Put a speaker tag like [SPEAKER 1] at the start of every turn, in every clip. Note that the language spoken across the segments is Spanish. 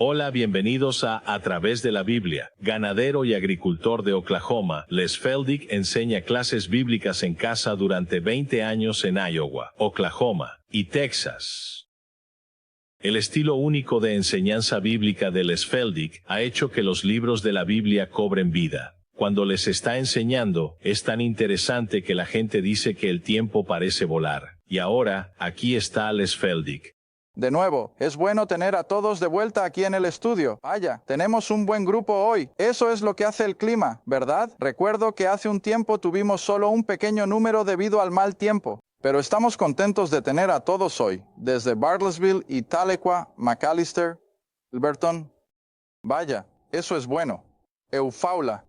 [SPEAKER 1] Hola, bienvenidos a Través de la Biblia. Ganadero y agricultor de Oklahoma, Les Feldick enseña clases bíblicas en casa durante 20 años en Iowa, Oklahoma y Texas. El estilo único de enseñanza bíblica de Les Feldick ha hecho que los libros de la Biblia cobren vida. Cuando les está enseñando, es tan interesante que la gente dice que el tiempo parece volar. Y ahora, aquí está Les Feldick.
[SPEAKER 2] De nuevo, es bueno tener a todos de vuelta aquí en el estudio. Vaya, tenemos un buen grupo hoy. Eso es lo que hace el clima, ¿verdad? Recuerdo que hace un tiempo tuvimos solo un pequeño número debido al mal tiempo. Pero estamos contentos de tener a todos hoy, desde Bartlesville y Tahlequah, McAllister, Elberton. Vaya, eso es bueno. Eufaula.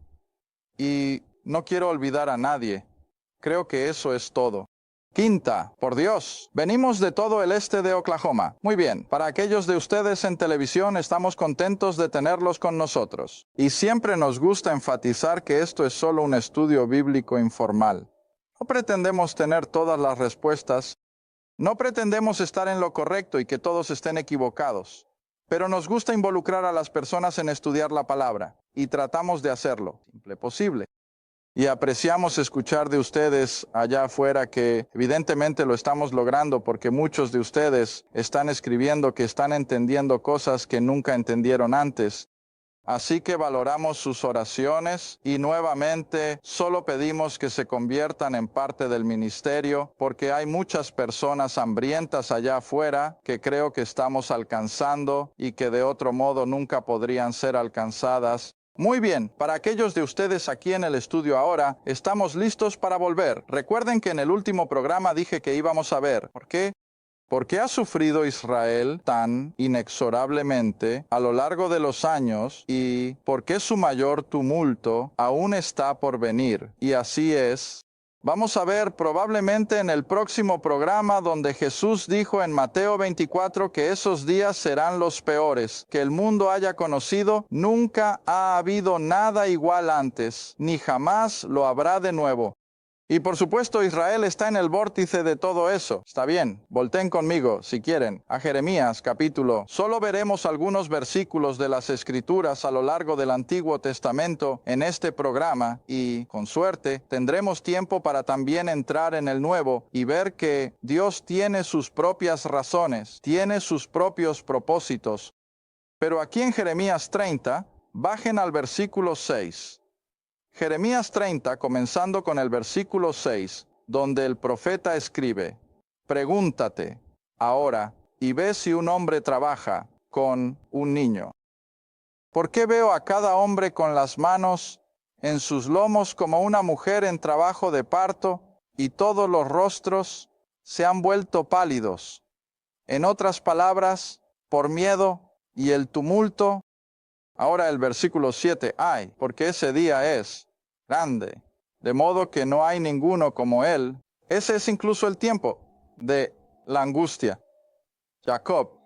[SPEAKER 2] Y no quiero olvidar a nadie. Creo que eso es todo. Quinta, por Dios, venimos de todo el este de Oklahoma. Muy bien, para aquellos de ustedes en televisión estamos contentos de tenerlos con nosotros. Y siempre nos gusta enfatizar que esto es solo un estudio bíblico informal. No pretendemos tener todas las respuestas. No pretendemos estar en lo correcto y que todos estén equivocados. Pero nos gusta involucrar a las personas en estudiar la palabra. Y tratamos de hacerlo, simple posible. Y apreciamos escuchar de ustedes allá afuera que evidentemente lo estamos logrando porque muchos de ustedes están escribiendo que están entendiendo cosas que nunca entendieron antes. Así que valoramos sus oraciones y nuevamente solo pedimos que se conviertan en parte del ministerio porque hay muchas personas hambrientas allá afuera que creo que estamos alcanzando y que de otro modo nunca podrían ser alcanzadas. Muy bien, para aquellos de ustedes aquí en el estudio ahora, estamos listos para volver. Recuerden que en el último programa dije que íbamos a ver. ¿Por qué? ¿Por qué ha sufrido Israel tan inexorablemente a lo largo de los años y por qué su mayor tumulto aún está por venir? Y así es. Vamos a ver probablemente en el próximo programa donde Jesús dijo en Mateo 24 que esos días serán los peores que el mundo haya conocido. Nunca ha habido nada igual antes, ni jamás lo habrá de nuevo. Y por supuesto Israel está en el vórtice de todo eso. Está bien, volteen conmigo, si quieren, a Jeremías capítulo. Solo veremos algunos versículos de las Escrituras a lo largo del Antiguo Testamento en este programa y, con suerte, tendremos tiempo para también entrar en el Nuevo y ver que Dios tiene sus propias razones, tiene sus propios propósitos. Pero aquí en Jeremías 30, bajen al versículo 6. Jeremías 30, comenzando con el versículo 6, donde el profeta escribe: Pregúntate ahora y ve si un hombre trabaja con un niño. ¿Por qué veo a cada hombre con las manos en sus lomos como una mujer en trabajo de parto y todos los rostros se han vuelto pálidos? En otras palabras, por miedo y el tumulto. Ahora el versículo 7, ay, porque ese día es grande, de modo que no hay ninguno como él. Ese es incluso el tiempo de la angustia. Jacob.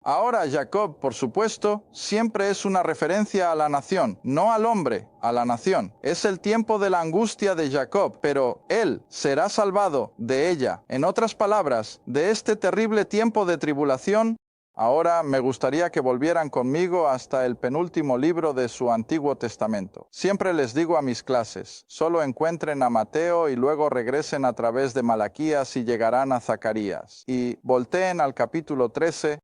[SPEAKER 2] Ahora Jacob, por supuesto, siempre es una referencia a la nación, no al hombre, a la nación. Es el tiempo de la angustia de Jacob, pero él será salvado de ella. En otras palabras, de este terrible tiempo de tribulación. Ahora me gustaría que volvieran conmigo hasta el penúltimo libro de su Antiguo Testamento. Siempre les digo a mis clases, solo encuentren a Mateo y luego regresen a través de Malaquías y llegarán a Zacarías. Y volteen al capítulo 13.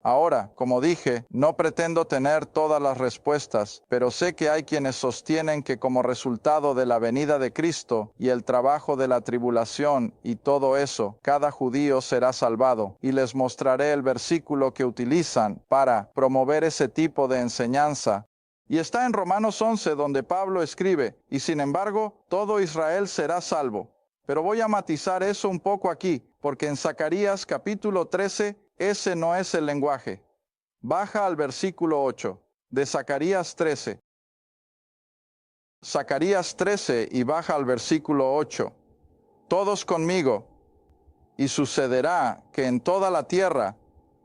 [SPEAKER 2] Ahora, como dije, no pretendo tener todas las respuestas, pero sé que hay quienes sostienen que como resultado de la venida de Cristo y el trabajo de la tribulación y todo eso, cada judío será salvado. Y les mostraré el versículo que utilizan para promover ese tipo de enseñanza. Y está en Romanos 11, donde Pablo escribe: y sin embargo, todo Israel será salvo. Pero voy a matizar eso un poco aquí, porque en Zacarías capítulo 13, ese no es el lenguaje. Baja al versículo 8 de Zacarías 13. Zacarías 13 y baja al versículo 8. Todos conmigo. Y sucederá que en toda la tierra,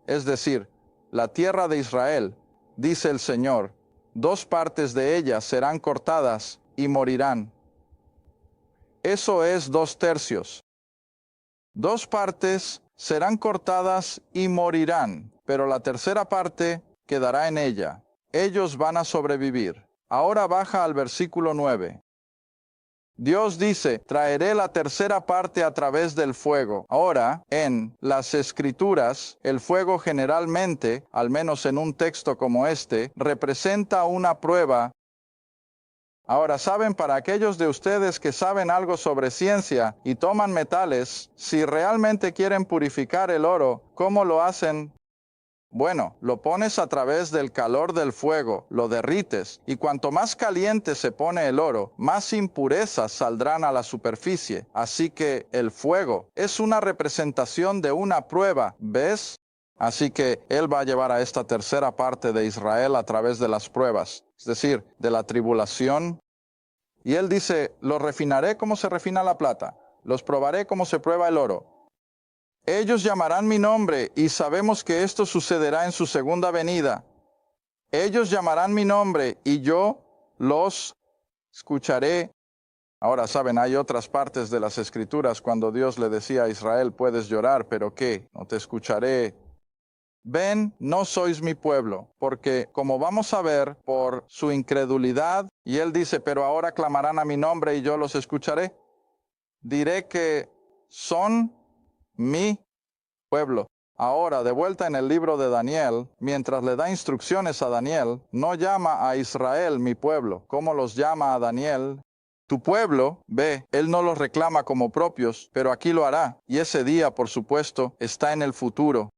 [SPEAKER 2] es decir, la tierra de Israel, dice el Señor, 2 partes de ella serán cortadas y morirán. Eso es 2/3. 2 partes serán cortadas y morirán. pero la tercera parte quedará en ella. Ellos van a sobrevivir. Ahora baja al versículo 9. Dios dice, traeré la tercera parte a través del fuego. Ahora, en las Escrituras, el fuego generalmente, al menos en un texto como este, representa una prueba. Ahora, saben, para aquellos de ustedes que saben algo sobre ciencia y toman metales, si realmente quieren purificar el oro, ¿cómo lo hacen? Bueno, lo pones a través del calor del fuego, lo derrites, y cuanto más caliente se pone el oro, más impurezas saldrán a la superficie. Así que el fuego es una representación de una prueba, ¿ves? Así que Él va a llevar a esta tercera parte de Israel a través de las pruebas, es decir, de la tribulación. Y Él dice, los refinaré como se refina la plata, los probaré como se prueba el oro. Ellos llamarán mi nombre, y sabemos que esto sucederá en su segunda venida. Ellos llamarán mi nombre, y yo los escucharé. Ahora saben, hay otras partes de las Escrituras cuando Dios le decía a Israel, puedes llorar, pero ¿qué? No te escucharé. Ven, no sois mi pueblo, porque como vamos a ver por su incredulidad, y él dice, pero ahora clamarán a mi nombre y yo los escucharé. Diré que son mi pueblo. Ahora, de vuelta en el libro de Daniel, mientras le da instrucciones a Daniel, no llama a Israel mi pueblo, como los llama a Daniel. Tu pueblo, ve, él no los reclama como propios, pero aquí lo hará, y ese día, por supuesto, está en el futuro.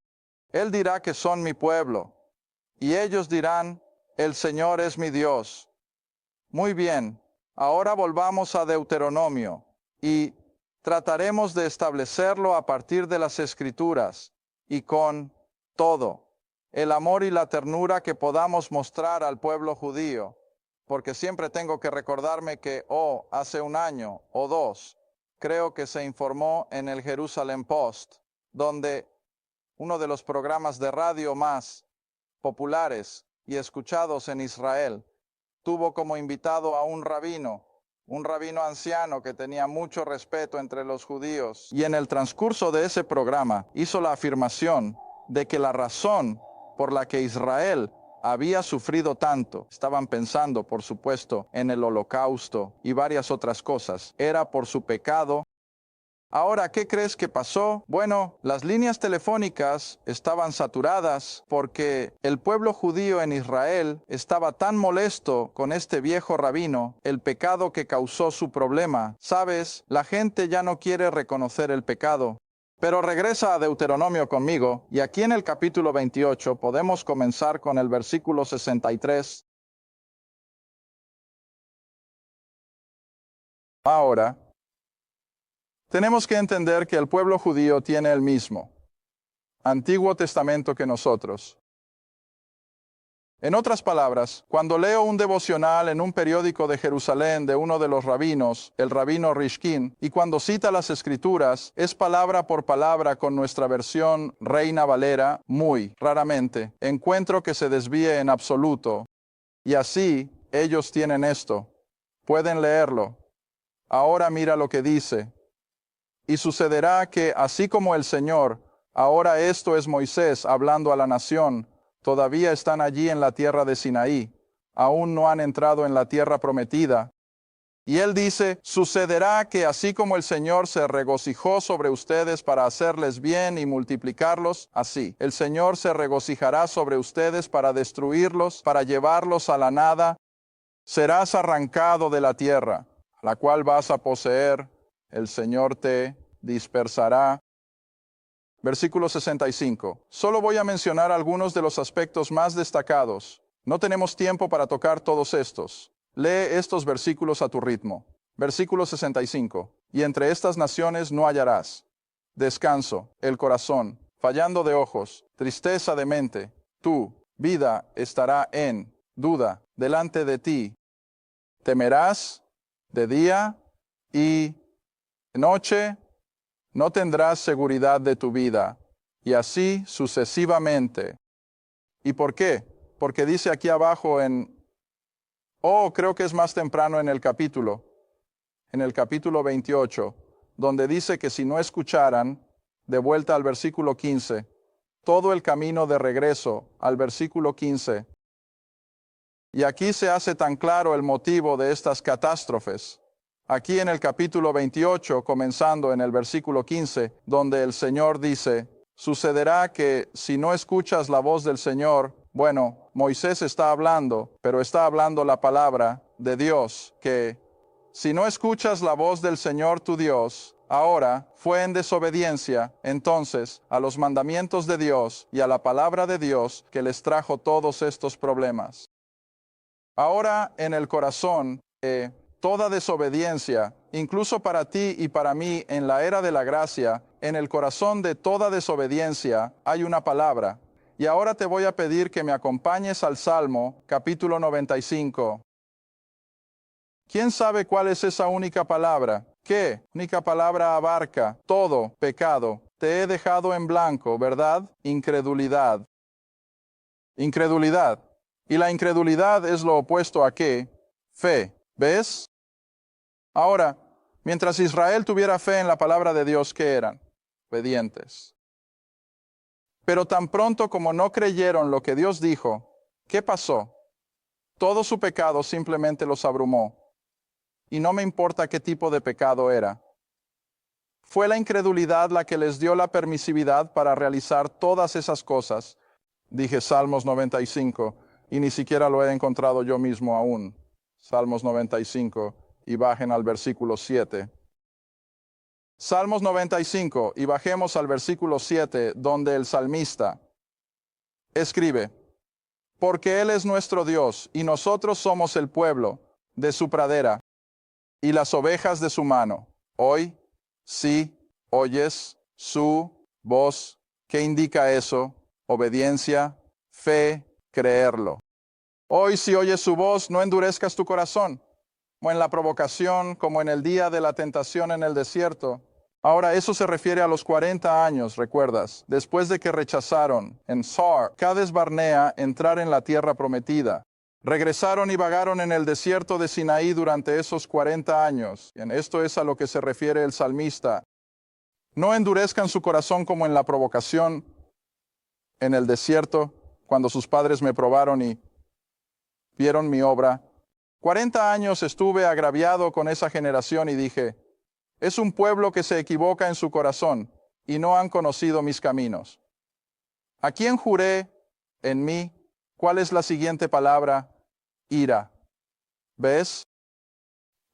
[SPEAKER 2] Él dirá que son mi pueblo, y ellos dirán, el Señor es mi Dios. Muy bien, ahora volvamos a Deuteronomio, y trataremos de establecerlo a partir de las Escrituras y con todo el amor y la ternura que podamos mostrar al pueblo judío, porque siempre tengo que recordarme que, hace un año o dos, creo que se informó en el Jerusalem Post, donde uno de los programas de radio más populares y escuchados en Israel tuvo como invitado a un rabino anciano que tenía mucho respeto entre los judíos, y en el transcurso de ese programa hizo la afirmación de que la razón por la que Israel había sufrido tanto, estaban pensando, por supuesto, en el Holocausto y varias otras cosas, era por su pecado. Ahora, ¿qué crees que pasó? Bueno, las líneas telefónicas estaban saturadas porque el pueblo judío en Israel estaba tan molesto con este viejo rabino, el pecado que causó su problema. Sabes, la gente ya no quiere reconocer el pecado. Pero regresa a Deuteronomio conmigo, y aquí en el capítulo 28 podemos comenzar con el versículo 63. Ahora, tenemos que entender que el pueblo judío tiene el mismo Antiguo Testamento que nosotros. En otras palabras, cuando leo un devocional en un periódico de Jerusalén de uno de los rabinos, el rabino Rishkin, y cuando cita las Escrituras, es palabra por palabra con nuestra versión Reina Valera, muy raramente encuentro que se desvíe en absoluto. Y así, ellos tienen esto. Pueden leerlo. Ahora mira lo que dice. Y sucederá que, así como el Señor, ahora esto es Moisés hablando a la nación, todavía están allí en la tierra de Sinaí, aún no han entrado en la tierra prometida. Y él dice, sucederá que así como el Señor se regocijó sobre ustedes para hacerles bien y multiplicarlos, así el Señor se regocijará sobre ustedes para destruirlos, para llevarlos a la nada. Serás arrancado de la tierra, la cual vas a poseer. El Señor te dispersará. Versículo 65. Solo voy a mencionar algunos de los aspectos más destacados. No tenemos tiempo para tocar todos estos. Lee estos versículos a tu ritmo. Versículo 65. Y entre estas naciones no hallarás descanso, el corazón, fallando de ojos, tristeza de mente. Tu vida estará en duda delante de ti. Temerás de día y noche, no tendrás seguridad de tu vida, y así sucesivamente. ¿Y por qué? Porque dice aquí abajo creo que es más temprano en el capítulo 28, donde dice que si no escucharan, de vuelta al versículo 15, todo el camino de regreso al versículo 15. Y aquí se hace tan claro el motivo de estas catástrofes. Aquí en el capítulo 28, comenzando en el versículo 15, donde el Señor dice, sucederá que si no escuchas la voz del Señor, bueno, Moisés está hablando, pero está hablando la palabra de Dios, que si no escuchas la voz del Señor tu Dios, ahora fue en desobediencia, entonces, a los mandamientos de Dios y a la palabra de Dios que les trajo todos estos problemas. Ahora en el corazón, toda desobediencia, incluso para ti y para mí en la era de la gracia, en el corazón de toda desobediencia hay una palabra. Y ahora te voy a pedir que me acompañes al Salmo, capítulo 95. ¿Quién sabe cuál es esa única palabra? ¿Qué única palabra abarca todo pecado? Te he dejado en blanco, ¿verdad? Incredulidad. Incredulidad. Y la incredulidad es lo opuesto a ¿qué? Fe. ¿Ves? Ahora, mientras Israel tuviera fe en la palabra de Dios, ¿qué eran? Obedientes. Pero tan pronto como no creyeron lo que Dios dijo, ¿qué pasó? Todo su pecado simplemente los abrumó. Y no me importa qué tipo de pecado era. Fue la incredulidad la que les dio la permisividad para realizar todas esas cosas. Dije Salmos 95, y ni siquiera lo he encontrado yo mismo aún. Salmos 95, y bajen al versículo 7. Salmos 95, y bajemos al versículo 7, donde el salmista escribe, porque Él es nuestro Dios, y nosotros somos el pueblo de su pradera, y las ovejas de su mano. Hoy, sí, oyes su voz. ¿Qué indica eso? Obediencia, fe, creerlo. Hoy, si oyes su voz, no endurezcas tu corazón, como en la provocación, como en el día de la tentación en el desierto. Ahora, eso se refiere a los 40 años, ¿recuerdas? Después de que rechazaron en Sar, Cades Barnea, entrar en la tierra prometida. Regresaron y vagaron en el desierto de Sinaí durante esos 40 años. En esto es a lo que se refiere el salmista. No endurezcan su corazón como en la provocación en el desierto, cuando sus padres me probaron y vieron mi obra. 40 años estuve agraviado con esa generación y dije, es un pueblo que se equivoca en su corazón y no han conocido mis caminos. ¿A quién juré en mí? ¿Cuál es la siguiente palabra? Ira. ¿Ves?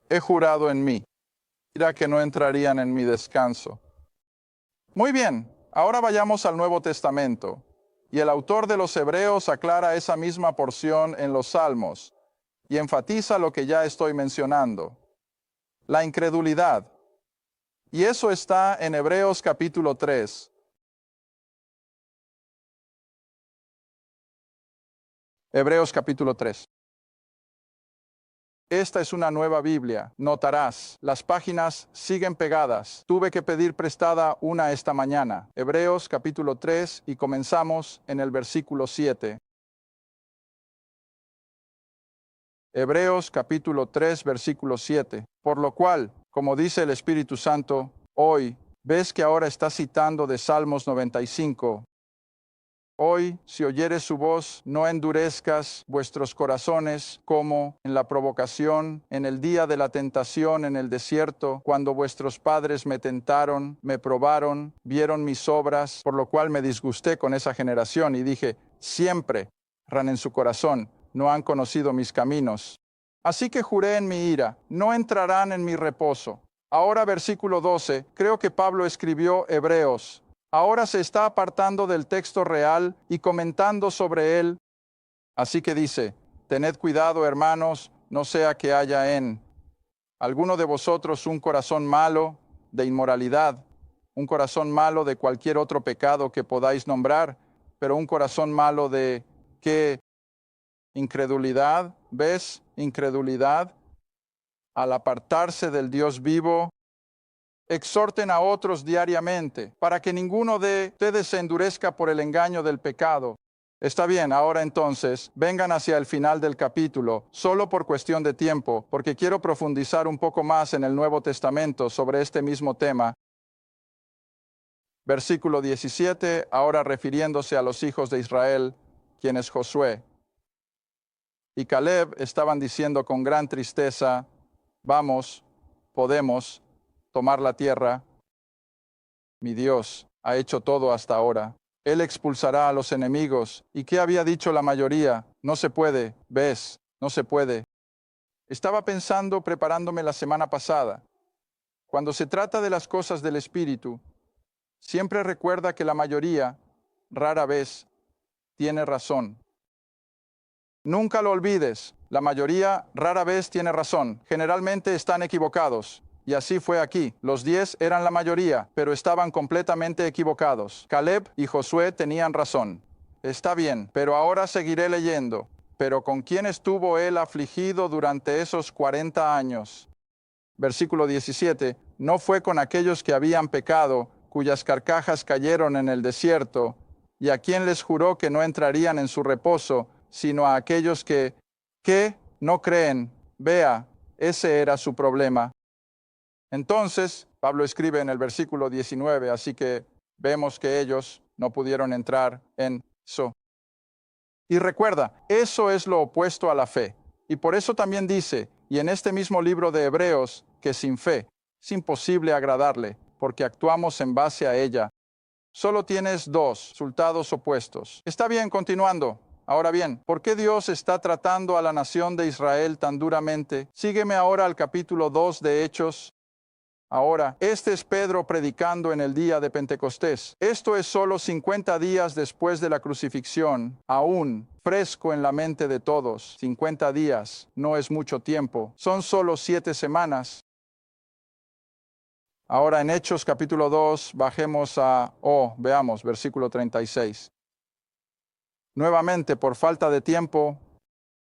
[SPEAKER 2] He jurado en mí. Ira que no entrarían en mi descanso. Muy bien, ahora vayamos al Nuevo Testamento. Y el autor de los Hebreos aclara esa misma porción en los Salmos y enfatiza lo que ya estoy mencionando. La incredulidad. Y eso está en Hebreos capítulo 3. Hebreos capítulo 3. Esta es una nueva Biblia. Notarás, las páginas siguen pegadas. Tuve que pedir prestada una esta mañana. Hebreos capítulo 3 y comenzamos en el versículo 7. Hebreos capítulo 3 versículo 7. Por lo cual, como dice el Espíritu Santo, hoy, ves que ahora está citando de Salmos 95. Hoy, si oyeres su voz, no endurezcas vuestros corazones como en la provocación, en el día de la tentación en el desierto, cuando vuestros padres me tentaron, me probaron, vieron mis obras, por lo cual me disgusté con esa generación y dije, siempre ran en su corazón, no han conocido mis caminos. Así que juré en mi ira, no entrarán en mi reposo. Ahora versículo 12, creo que Pablo escribió Hebreos. Ahora se está apartando del texto real y comentando sobre él. Así que dice, tened cuidado, hermanos, no sea que haya en alguno de vosotros un corazón malo de inmoralidad, un corazón malo de cualquier otro pecado que podáis nombrar, pero un corazón malo de ¿qué? Incredulidad, ¿ves? Incredulidad. Al apartarse del Dios vivo, exhorten a otros diariamente, para que ninguno de ustedes se endurezca por el engaño del pecado. Está bien, ahora entonces, vengan hacia el final del capítulo, solo por cuestión de tiempo, porque quiero profundizar un poco más en el Nuevo Testamento sobre este mismo tema. Versículo 17, ahora refiriéndose a los hijos de Israel, quienes Josué y Caleb estaban diciendo con gran tristeza: vamos, podemos tomar la tierra. Mi Dios ha hecho todo hasta ahora. Él expulsará a los enemigos. ¿Y qué había dicho la mayoría? No se puede, ves, no se puede. Estaba pensando, preparándome la semana pasada. Cuando se trata de las cosas del Espíritu, siempre recuerda que la mayoría, rara vez, tiene razón. Nunca lo olvides, la mayoría rara vez tiene razón. Generalmente están equivocados. Y así fue aquí. Los 10 eran la mayoría, pero estaban completamente equivocados. Caleb y Josué tenían razón. Está bien, pero ahora seguiré leyendo. Pero ¿con quién estuvo él afligido durante esos 40 años? Versículo 17. No fue con aquellos que habían pecado, cuyas carcajas cayeron en el desierto, y a quien les juró que no entrarían en su reposo, sino a aquellos que no creen. Vea, ese era su problema. Entonces, Pablo escribe en el versículo 19, así que vemos que ellos no pudieron entrar en eso. Y recuerda, eso es lo opuesto a la fe. Y por eso también dice, y en este mismo libro de Hebreos, que sin fe es imposible agradarle, porque actuamos en base a ella. Solo tienes dos resultados opuestos. Está bien, continuando. Ahora bien, ¿por qué Dios está tratando a la nación de Israel tan duramente? Sígueme ahora al capítulo 2 de Hechos. Ahora, este es Pedro predicando en el día de Pentecostés. Esto es solo 50 días después de la crucifixión, aún fresco en la mente de todos. 50 días no es mucho tiempo, son solo 7 semanas. Ahora en Hechos capítulo 2, bajemos veamos, versículo 36. Nuevamente, por falta de tiempo,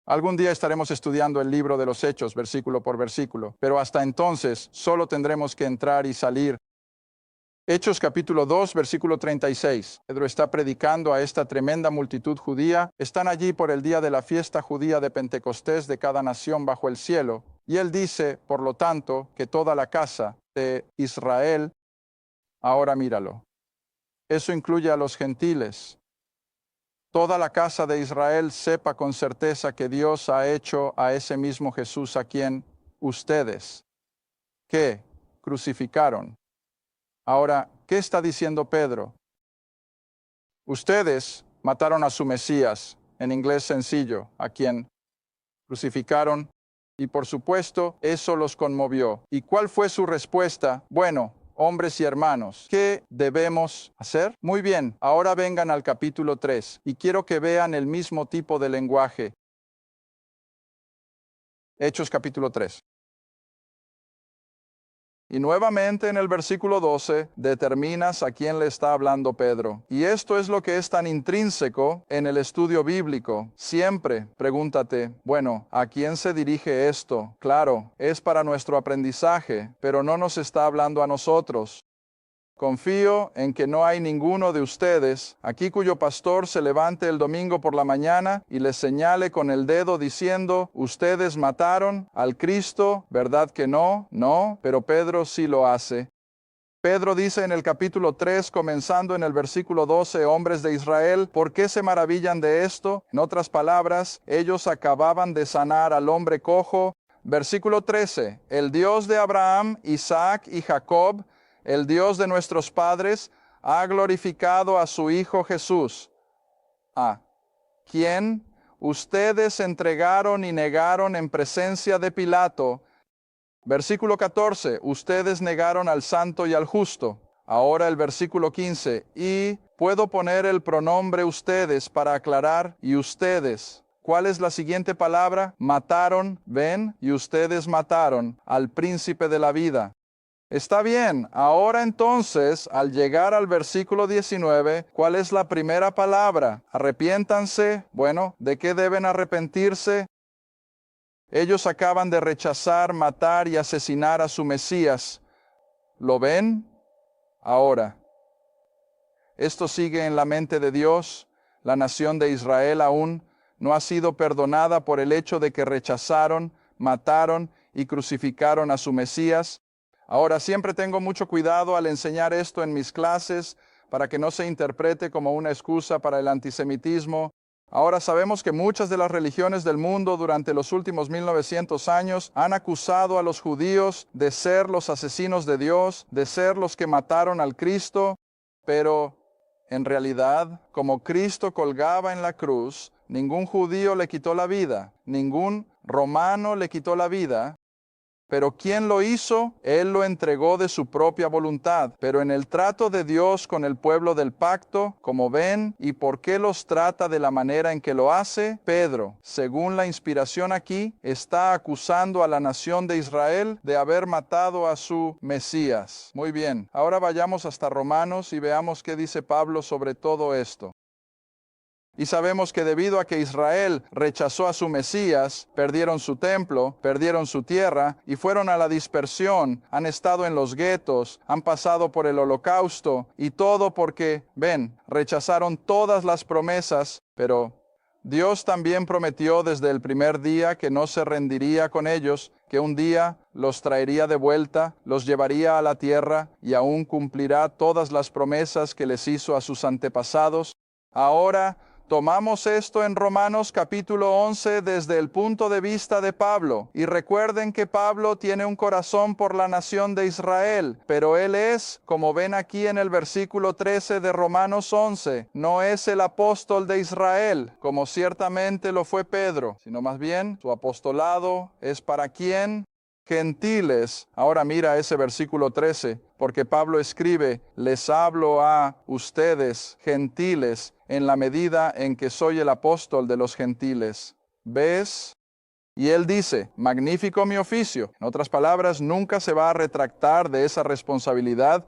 [SPEAKER 2] algún día estaremos estudiando el libro de los Hechos, versículo por versículo, pero hasta entonces solo tendremos que entrar y salir. Hechos capítulo 2, versículo 36. Pedro está predicando a esta tremenda multitud judía. Están allí por el día de la fiesta judía de Pentecostés de cada nación bajo el cielo. Y él dice, por lo tanto, que toda la casa de Israel, ahora míralo. Eso incluye a los gentiles. Toda la casa de Israel sepa con certeza que Dios ha hecho a ese mismo Jesús a quien ustedes, que crucificaron. Ahora, ¿qué está diciendo Pedro? Ustedes mataron a su Mesías, en inglés sencillo, a quien crucificaron, y por supuesto, eso los conmovió. ¿Y cuál fue su respuesta? Bueno, hombres y hermanos, ¿qué debemos hacer? Muy bien, ahora vengan al capítulo 3 y quiero que vean el mismo tipo de lenguaje. Hechos capítulo 3. Y nuevamente en el versículo 12 determinas a quién le está hablando Pedro. Y esto es lo que es tan intrínseco en el estudio bíblico. Siempre pregúntate, bueno, ¿a quién se dirige esto? Claro, es para nuestro aprendizaje, pero no nos está hablando a nosotros. Confío en que no hay ninguno de ustedes aquí cuyo pastor se levante el domingo por la mañana y les señale con el dedo diciendo, ustedes mataron al Cristo, ¿verdad que no? No, pero Pedro sí lo hace. Pedro dice en el capítulo 3, comenzando en el versículo 12, hombres de Israel, ¿por qué se maravillan de esto? En otras palabras, ellos acababan de sanar al hombre cojo. Versículo 13, el Dios de Abraham, Isaac y Jacob, el Dios de nuestros padres, ha glorificado a su Hijo Jesús, a quien ustedes entregaron y negaron en presencia de Pilato. Versículo 14, ustedes negaron al santo y al justo. Ahora el versículo 15, y puedo poner el pronombre ustedes para aclarar, y ustedes. ¿Cuál es la siguiente palabra? Mataron, ven, y ustedes mataron al príncipe de la vida. Está bien, ahora entonces, al llegar al versículo 19, ¿cuál es la primera palabra? Arrepiéntanse. Bueno, ¿de qué deben arrepentirse? Ellos acaban de rechazar, matar y asesinar a su Mesías. ¿Lo ven? Ahora, esto sigue en la mente de Dios. La nación de Israel aún no ha sido perdonada por el hecho de que rechazaron, mataron y crucificaron a su Mesías. Ahora, siempre tengo mucho cuidado al enseñar esto en mis clases, para que no se interprete como una excusa para el antisemitismo. Ahora sabemos que muchas de las religiones del mundo durante los últimos 1900 años han acusado a los judíos de ser los asesinos de Dios, de ser los que mataron al Cristo, pero en realidad, como Cristo colgaba en la cruz, ningún judío le quitó la vida, ningún romano le quitó la vida. Pero ¿quién lo hizo? Él lo entregó de su propia voluntad. Pero en el trato de Dios con el pueblo del pacto, como ven, ¿y por qué los trata de la manera en que lo hace? Pedro, según la inspiración aquí, está acusando a la nación de Israel de haber matado a su Mesías. Muy bien, ahora vayamos hasta Romanos y veamos qué dice Pablo sobre todo esto. Y sabemos que debido a que Israel rechazó a su Mesías, perdieron su templo, perdieron su tierra y fueron a la dispersión, han estado en los guetos, han pasado por el holocausto y todo porque, ven, rechazaron todas las promesas, pero Dios también prometió desde el primer día que no se rendiría con ellos, que un día los traería de vuelta, los llevaría a la tierra y aún cumplirá todas las promesas que les hizo a sus antepasados. Ahora, tomamos esto en Romanos capítulo 11 desde el punto de vista de Pablo. Y recuerden que Pablo tiene un corazón por la nación de Israel, pero él es, como ven aquí en el versículo 13 de Romanos 11, no es el apóstol de Israel, como ciertamente lo fue Pedro, sino más bien su apostolado es para ¿quién? Gentiles. Ahora mira ese versículo 13, porque Pablo escribe, les hablo a ustedes, gentiles, en la medida en que soy el apóstol de los gentiles. ¿Ves? Y él dice, magnífico mi oficio. En otras palabras, nunca se va a retractar de esa responsabilidad.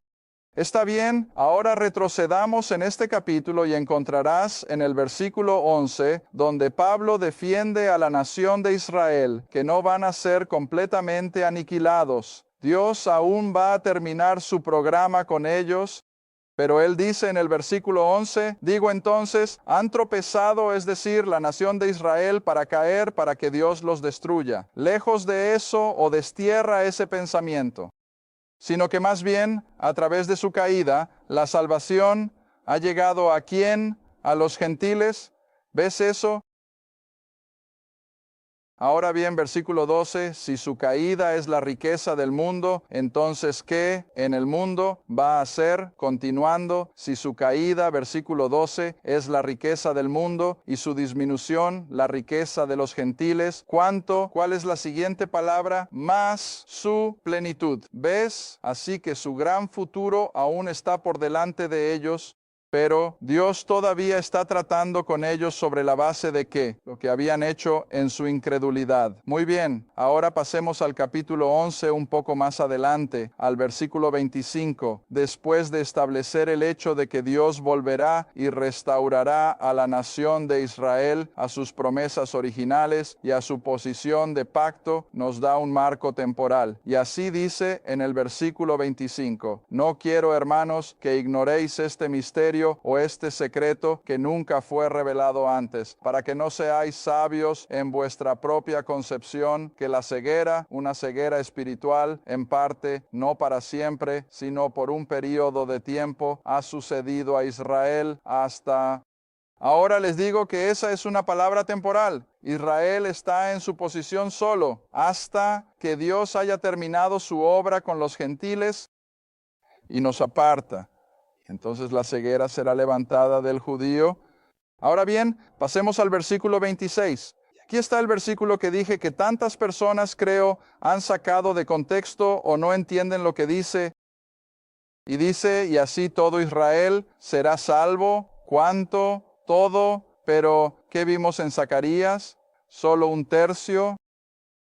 [SPEAKER 2] Está bien, ahora retrocedamos en este capítulo y encontrarás en el versículo 11, donde Pablo defiende a la nación de Israel, que no van a ser completamente aniquilados. Dios aún va a terminar su programa con ellos, pero él dice en el versículo 11, digo entonces, han tropezado, es decir, la nación de Israel para caer, para que Dios los destruya. Lejos de eso o destierra ese pensamiento, sino que más bien, a través de su caída, la salvación ha llegado ¿a quién? A los gentiles. ¿Ves eso? Ahora bien, versículo 12, si su caída es la riqueza del mundo, entonces ¿qué en el mundo va a ser? Continuando, si su caída, versículo 12, es la riqueza del mundo y su disminución, la riqueza de los gentiles, ¿cuánto? ¿Cuál es la siguiente palabra? Más su plenitud. ¿Ves? Así que su gran futuro aún está por delante de ellos. Pero Dios todavía está tratando con ellos sobre la base de ¿qué? Lo que habían hecho en su incredulidad. Muy bien, ahora pasemos al capítulo 11 un poco más adelante, al versículo 25. Después de establecer el hecho de que Dios volverá y restaurará a la nación de Israel a sus promesas originales y a su posición de pacto, nos da un marco temporal. Y así dice en el versículo 25, no quiero, hermanos, que ignoréis este misterio o este secreto que nunca fue revelado antes, para que no seáis sabios en vuestra propia concepción, que la ceguera, una ceguera espiritual, en parte, no para siempre, sino por un período de tiempo, ha sucedido a Israel hasta... Ahora les digo que esa es una palabra temporal. Israel está en su posición solo, hasta que Dios haya terminado su obra con los gentiles y nos aparta. Entonces la ceguera será levantada del judío. Ahora bien, pasemos al versículo 26. Aquí está el versículo que dije que tantas personas, creo, han sacado de contexto o no entienden lo que dice. Y dice, y así todo Israel será salvo. ¿Cuánto? Todo. Pero, ¿qué vimos en Zacarías? Solo un tercio.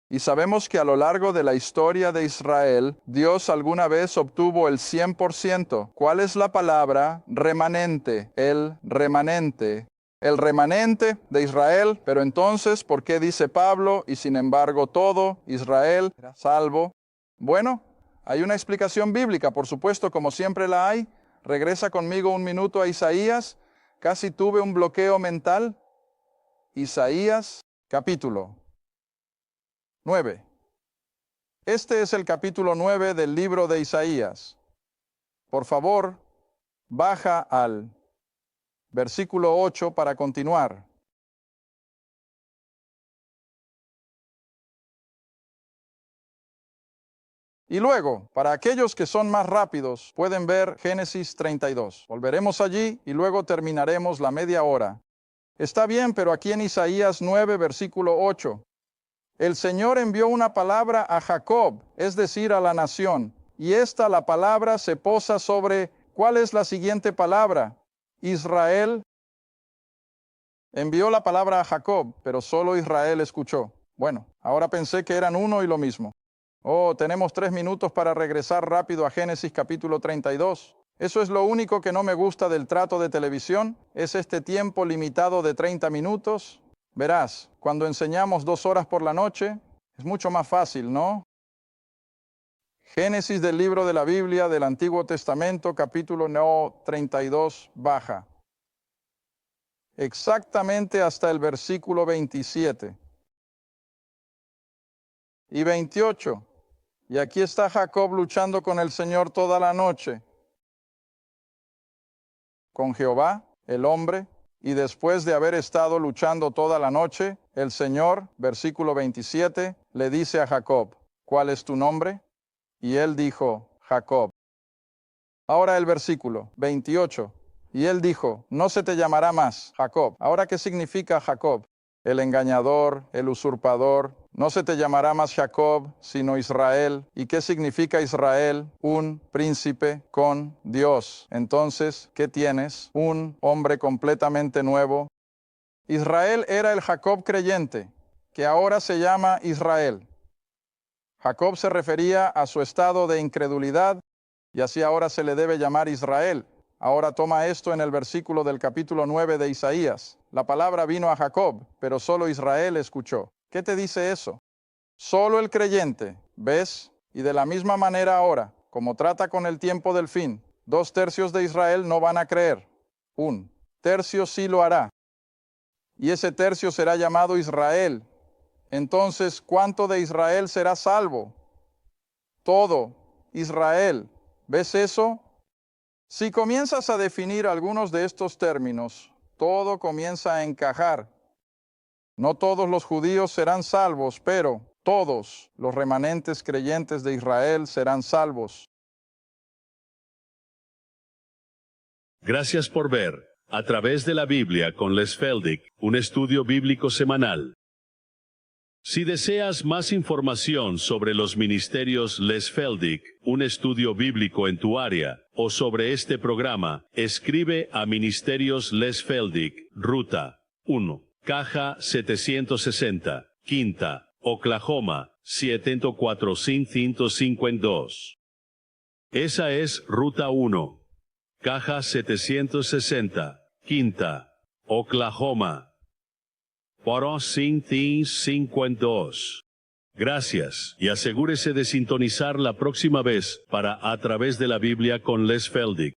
[SPEAKER 2] Y sabemos que a lo largo de la historia de Israel, Dios alguna vez obtuvo el 100%. ¿Cuál es la palabra? Remanente. El remanente. El remanente de Israel. Pero entonces, ¿por qué dice Pablo? Y sin embargo todo Israel era salvo. Bueno, hay una explicación bíblica, por supuesto, como siempre la hay. Regresa conmigo un minuto a Isaías. Casi tuve un bloqueo mental. Isaías, capítulo 9. Este es el capítulo 9 del libro de Isaías. Por favor, Baja al versículo 8 para continuar. Y luego, para aquellos que son más rápidos, pueden ver Génesis 32. Volveremos allí y luego terminaremos la media hora. Está bien, pero aquí en Isaías 9, versículo 8. El Señor envió una palabra a Jacob, es decir, a la nación, y la palabra se posa sobre, ¿cuál es la siguiente palabra? Israel. Envió la palabra a Jacob, pero solo Israel escuchó. Bueno, ahora pensé que eran uno y lo mismo. Oh, tenemos 3 minutos para regresar rápido a Génesis capítulo 32. Eso es lo único que no me gusta del trato de televisión, es este tiempo limitado de 30 minutos. Verás, cuando enseñamos 2 horas por la noche, es mucho más fácil, ¿no? Génesis del libro de la Biblia del Antiguo Testamento, capítulo 32, baja. Exactamente hasta el versículo 27. Y 28. Y aquí está Jacob luchando con el Señor toda la noche. Con Jehová, el hombre, y después de haber estado luchando toda la noche, el Señor, versículo 27, le dice a Jacob, ¿cuál es tu nombre? Y él dijo, Jacob. Ahora el versículo 28. Y él dijo, no se te llamará más Jacob. Ahora, ¿qué significa Jacob? El engañador, el usurpador. No se te llamará más Jacob, sino Israel. ¿Y qué significa Israel? Un príncipe con Dios. Entonces, ¿qué tienes? Un hombre completamente nuevo. Israel era el Jacob creyente, que ahora se llama Israel. Jacob se refería a su estado de incredulidad, y así ahora se le debe llamar Israel. Ahora toma esto en el versículo del capítulo 9 de Isaías. La palabra vino a Jacob, pero solo Israel escuchó. ¿Qué te dice eso? Solo el creyente, ¿ves? Y de la misma manera ahora, como trata con el tiempo del fin, 2/3 de Israel no van a creer. 1/3 sí lo hará. Y ese tercio será llamado Israel. Entonces, ¿cuánto de Israel será salvo? Todo Israel. ¿Ves eso? Si comienzas a definir algunos de estos términos, todo comienza a encajar. No todos los judíos serán salvos, pero todos los remanentes creyentes de Israel serán salvos.
[SPEAKER 1] Gracias por ver A través de la Biblia con Les Feldick, un estudio bíblico semanal. Si deseas más información sobre los ministerios Les Feldick, un estudio bíblico en tu área, o sobre este programa, escribe a Ministerios Les Feldick, Ruta 1, Caja 760, Quinta, Oklahoma, 74552. Esa es Ruta 1, Caja 760, Quinta, Oklahoma. 45552. Gracias, y asegúrese de sintonizar la próxima vez para A través de la Biblia con Les Feldick.